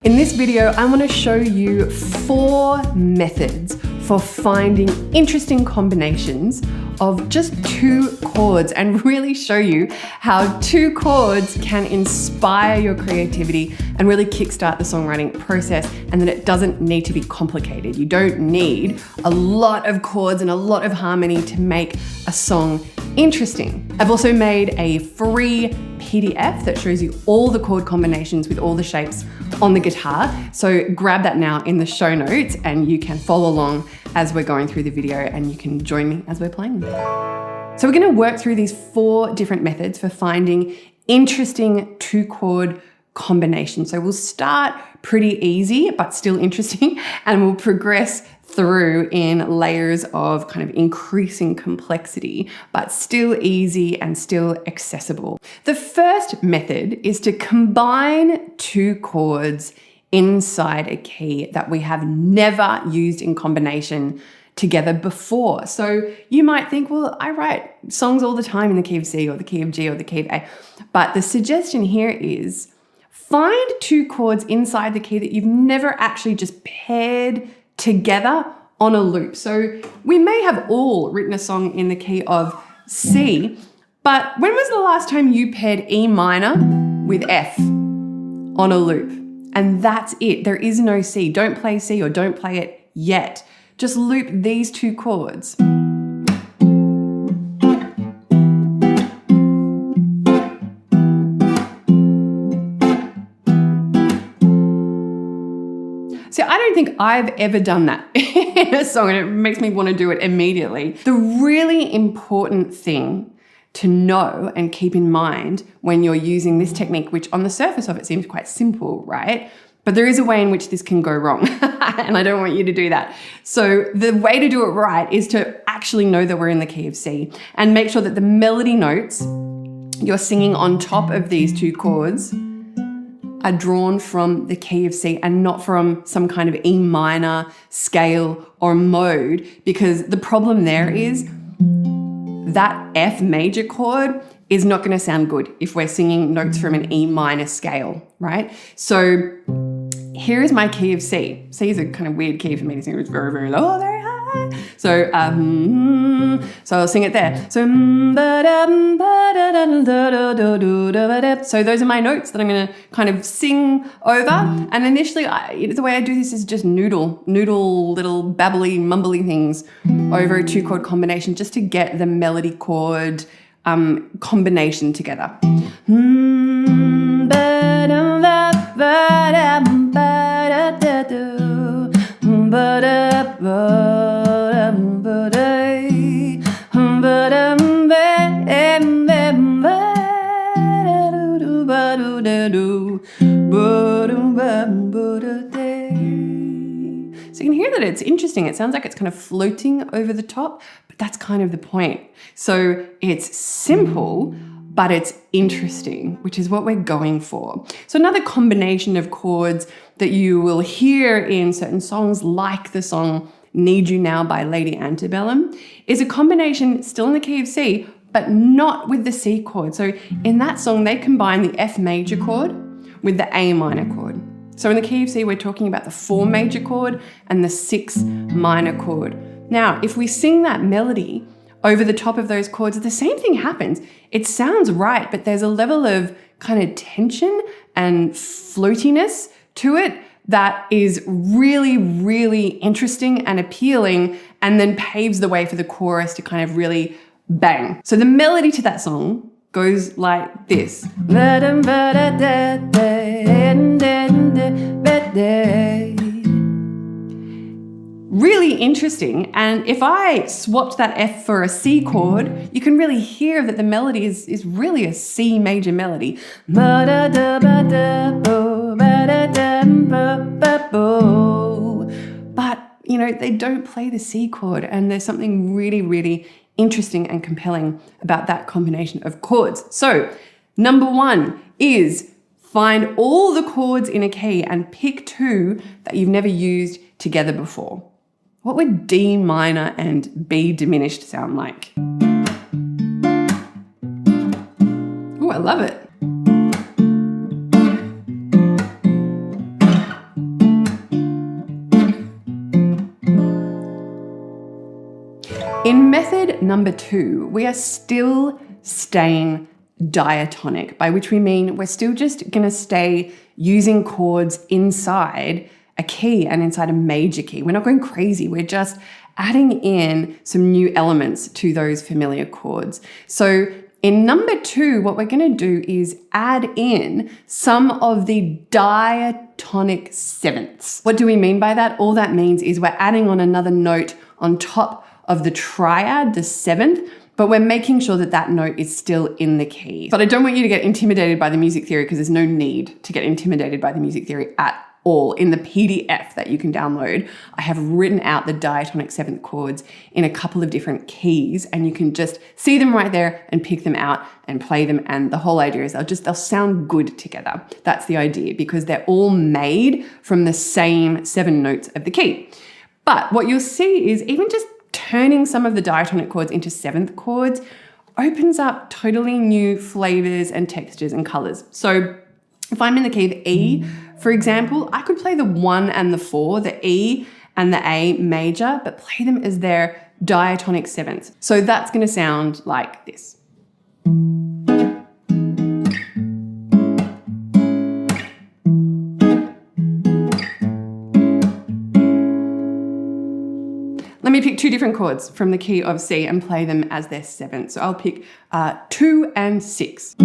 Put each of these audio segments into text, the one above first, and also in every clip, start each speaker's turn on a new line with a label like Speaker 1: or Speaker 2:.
Speaker 1: In this video, I want to show you 4 methods for finding interesting combinations of just 2 chords and really show you how 2 chords can inspire your creativity and really kickstart the songwriting process, and that it doesn't need to be complicated. You don't need a lot of chords and a lot of harmony to make a song interesting. I've also made a free PDF that shows you all the chord combinations with all the shapes on the guitar. So grab that now in the show notes and you can follow along as we're going through the video, and you can join me as we're playing. So we're going to work through these 4 different methods for finding interesting 2 chord combinations. So we'll start pretty easy but still interesting, and we'll progress through in layers of kind of increasing complexity, but still easy and still accessible. The first method is to combine 2 chords inside a key that we have never used in combination together before. So you might think, well, I write songs all the time in the key of C or the key of G or the key of A. But the suggestion here is find 2 chords inside the key that you've never actually just paired together on a loop. So we may have all written a song in the key of C, but when was the last time you paired E minor with F on a loop? And that's it. There is no C. Don't play C or don't play it yet. Just loop these 2 chords. See, I don't think I've ever done that in a song, and it makes me want to do it immediately. The really important thing to know and keep in mind when you're using this technique, which on the surface of it seems quite simple, right? But there is a way in which this can go wrong, and I don't want you to do that. So the way to do it right is to actually know that we're in the key of C and make sure that the melody notes you're singing on top of these 2 chords are drawn from the key of C and not from some kind of E minor scale or mode, because the problem there is that F major chord is not going to sound good if we're singing notes from an E minor scale, right? So here is my key of C. C is a kind of weird key for me to sing. It's very, very low, very high. So I'll sing it there. So those are my notes that I'm going to kind of sing over. And initially, the way I do this is just noodle little babbly, mumbly things over a 2 chord combination just to get the melody chord combination together. So you can hear that it's interesting. It sounds like it's kind of floating over the top, but that's kind of the point. So it's simple, but it's interesting, which is what we're going for. So another combination of chords that you will hear in certain songs, like the song Need You Now by Lady Antebellum, is a combination still in the key of C, but not with the C chord. So in that song, they combine the F major chord with the A minor chord. So in the key of C, we're talking about the 4 major chord and the 6 minor chord. Now, if we sing that melody over the top of those chords, the same thing happens. It sounds right, but there's a level of kind of tension and floatiness to it that is really, really interesting and appealing, and then paves the way for the chorus to kind of really bang. So the melody to that song goes like this. Really interesting. And if I swapped that F for a C chord, you can really hear that the melody is really a C major melody. But, you know, they don't play the C chord, and there's something really, really interesting and compelling about that combination of chords. So number 1 is find all the chords in a key and pick 2 that you've never used together before. What would D minor and B diminished sound like? Oh, I love it. In method number 2, we are still staying diatonic, by which we mean we're still just going to stay using chords inside a key and inside a major key. We're not going crazy. We're just adding in some new elements to those familiar chords. So in number 2, what we're going to do is add in some of the diatonic sevenths. What do we mean by that? All that means is we're adding on another note on top of the triad, the 7th, but we're making sure that that note is still in the key. But I don't want you to get intimidated by the music theory, because there's no need to get intimidated by the music theory at all. In the PDF that you can download, I have written out the diatonic 7th chords in a couple of different keys, and you can just see them right there and pick them out and play them. And the whole idea is they'll sound good together. That's the idea, because they're all made from the same 7 notes of the key. But what you'll see is even just turning some of the diatonic chords into 7th chords opens up totally new flavors and textures and colors. So if I'm in the key of E, for example, I could play the 1 and the 4, the E and the A major, but play them as their diatonic 7ths. So that's going to sound like this. Let me pick 2 different chords from the key of C and play them as their 7th. So I'll pick 2 and 6.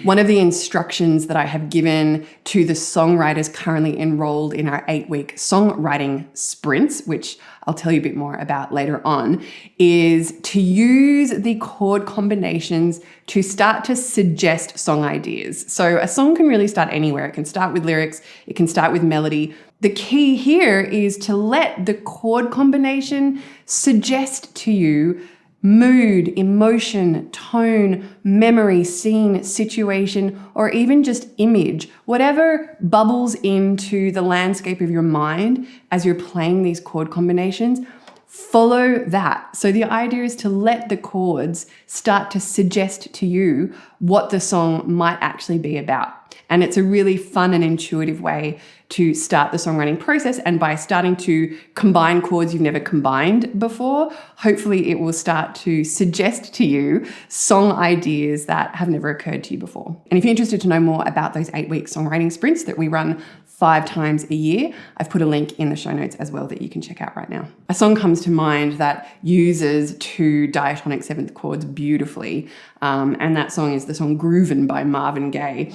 Speaker 1: One of the instructions that I have given to the songwriters currently enrolled in our 8-week songwriting sprints, which I'll tell you a bit more about later on, is to use the chord combinations to start to suggest song ideas. So a song can really start anywhere. It can start with lyrics, it can start with melody. The key here is to let the chord combination suggest to you mood, emotion, tone, memory, scene, situation, or even just image, whatever bubbles into the landscape of your mind as you're playing these chord combinations, follow that. So the idea is to let the chords start to suggest to you what the song might actually be about. And it's a really fun and intuitive way to start the songwriting process. And by starting to combine chords you've never combined before, hopefully it will start to suggest to you song ideas that have never occurred to you before. And if you're interested to know more about those 8-week songwriting sprints that we run 5 times a year, I've put a link in the show notes as well that you can check out right now. A song comes to mind that uses 2 diatonic 7th chords beautifully, and that song is the song Groovin' by Marvin Gaye,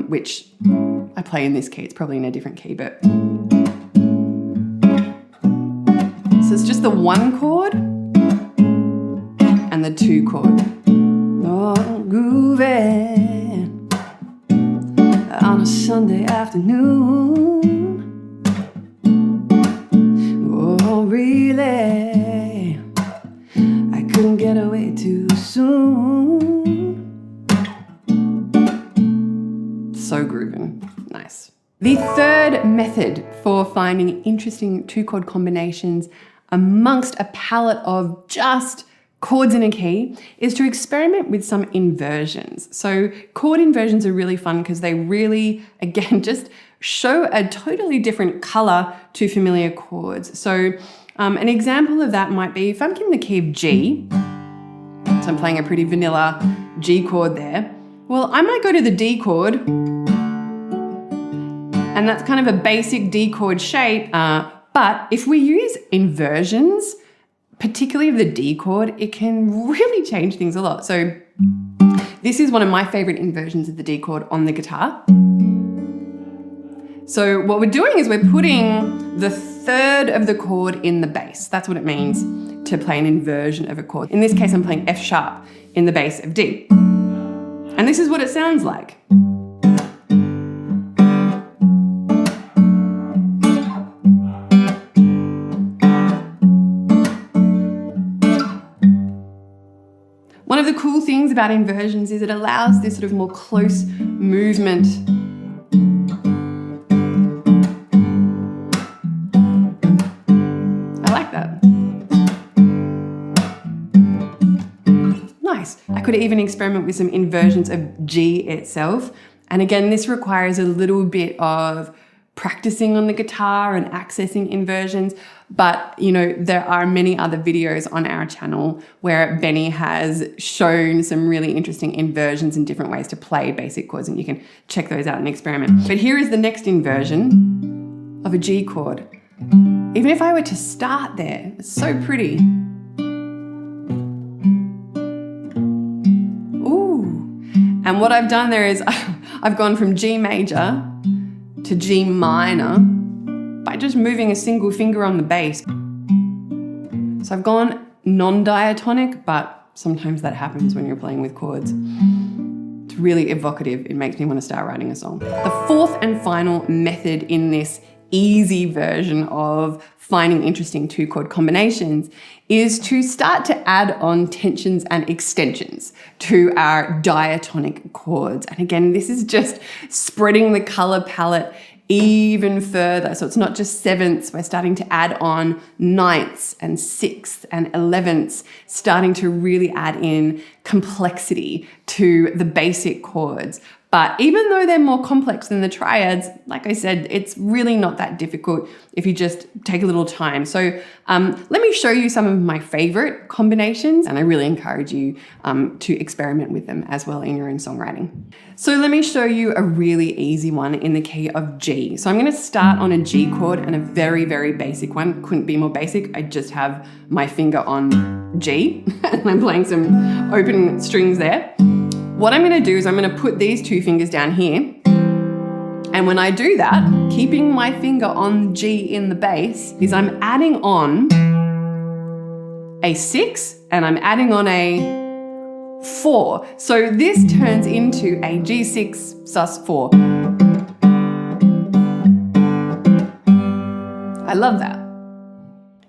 Speaker 1: which I play in this key. It's probably in a different key, but... So it's just the 1 chord and the 2 chord. Oh, groovin' on a Sunday afternoon. Oh, really? I couldn't get away too soon. So groovin'. Nice. The third method for finding interesting 2-chord combinations amongst a palette of just chords in a key is to experiment with some inversions. So chord inversions are really fun because they really, again, just show a totally different color to familiar chords. So an example of that might be if I'm in the key of G, so I'm playing a pretty vanilla G chord there. Well, I might go to the D chord, and that's kind of a basic D chord shape. But if we use inversions, particularly of the D chord, it can really change things a lot. So this is one of my favorite inversions of the D chord on the guitar. So what we're doing is we're putting the 3rd of the chord in the bass. That's what it means to play an inversion of a chord. In this case, I'm playing F sharp in the bass of D. And this is what it sounds like. One of the cool things about inversions is it allows this sort of more close movement. I like that. Nice. I could even experiment with some inversions of G itself. And again, this requires a little bit of practicing on the guitar and accessing inversions. But, you know, there are many other videos on our channel where Benny has shown some really interesting inversions and different ways to play basic chords, and you can check those out and experiment. But here is the next inversion of a G chord. Even if I were to start there, it's so pretty. Ooh. And what I've done there is I've gone from G major to G minor by just moving a single finger on the bass. So I've gone non-diatonic, but sometimes that happens when you're playing with chords. It's really evocative. It makes me want to start writing a song. The fourth and final method in this easy version of finding interesting two-chord combinations is to start to add on tensions and extensions to our diatonic chords. And again, this is just spreading the color palette even further. So it's not just sevenths, we're starting to add on ninths and sixths and 11ths, starting to really add in complexity to the basic chords. But even though they're more complex than the triads, like I said, it's really not that difficult if you just take a little time. So let me show you some of my favorite combinations, and I really encourage you to experiment with them as well in your own songwriting. So let me show you a really easy one in the key of G. So I'm going to start on a G chord, and a very, very basic one. Couldn't be more basic. I just have my finger on G and I'm playing some open strings there. What I'm going to do is I'm going to put these two fingers down here, and when I do that, keeping my finger on G in the bass, is I'm adding on a 6 and I'm adding on a 4. So this turns into a G6 sus4. I love that.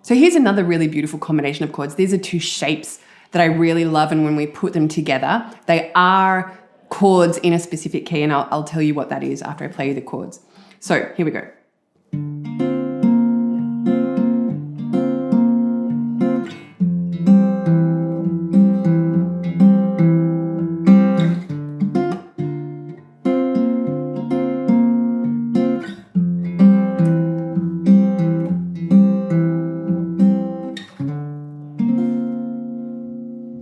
Speaker 1: So here's another really beautiful combination of chords. These are two shapes that I really love, and when we put them together, they are chords in a specific key, and I'll tell you what that is after I play you the chords. So here we go.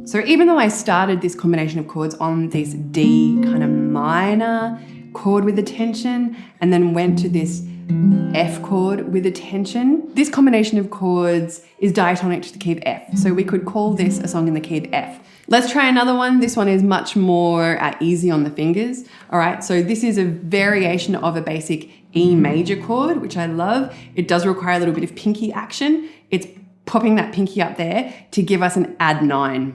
Speaker 1: So even though I started this combination of chords on this D kind of minor chord with a tension, and then went to this F chord with a tension, this combination of chords is diatonic to the key of F. So we could call this a song in the key of F. Let's try another one. This one is much more easy on the fingers. All right, so this is a variation of a basic E major chord, which I love. It does require a little bit of pinky action. It's popping that pinky up there to give us an add 9.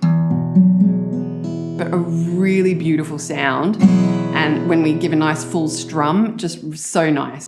Speaker 1: But a really beautiful sound. And when we give a nice full strum, just so nice.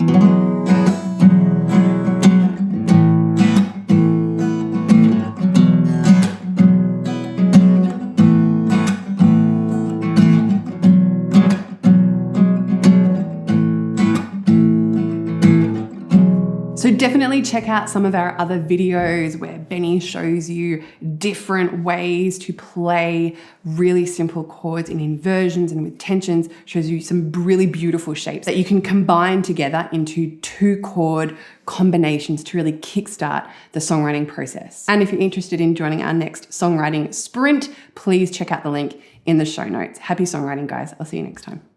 Speaker 1: So definitely check out some of our other videos where Benny shows you different ways to play really simple chords in inversions and with tensions, shows you some really beautiful shapes that you can combine together into two-chord combinations to really kickstart the songwriting process. And if you're interested in joining our next songwriting sprint, please check out the link in the show notes. Happy songwriting, guys. I'll see you next time.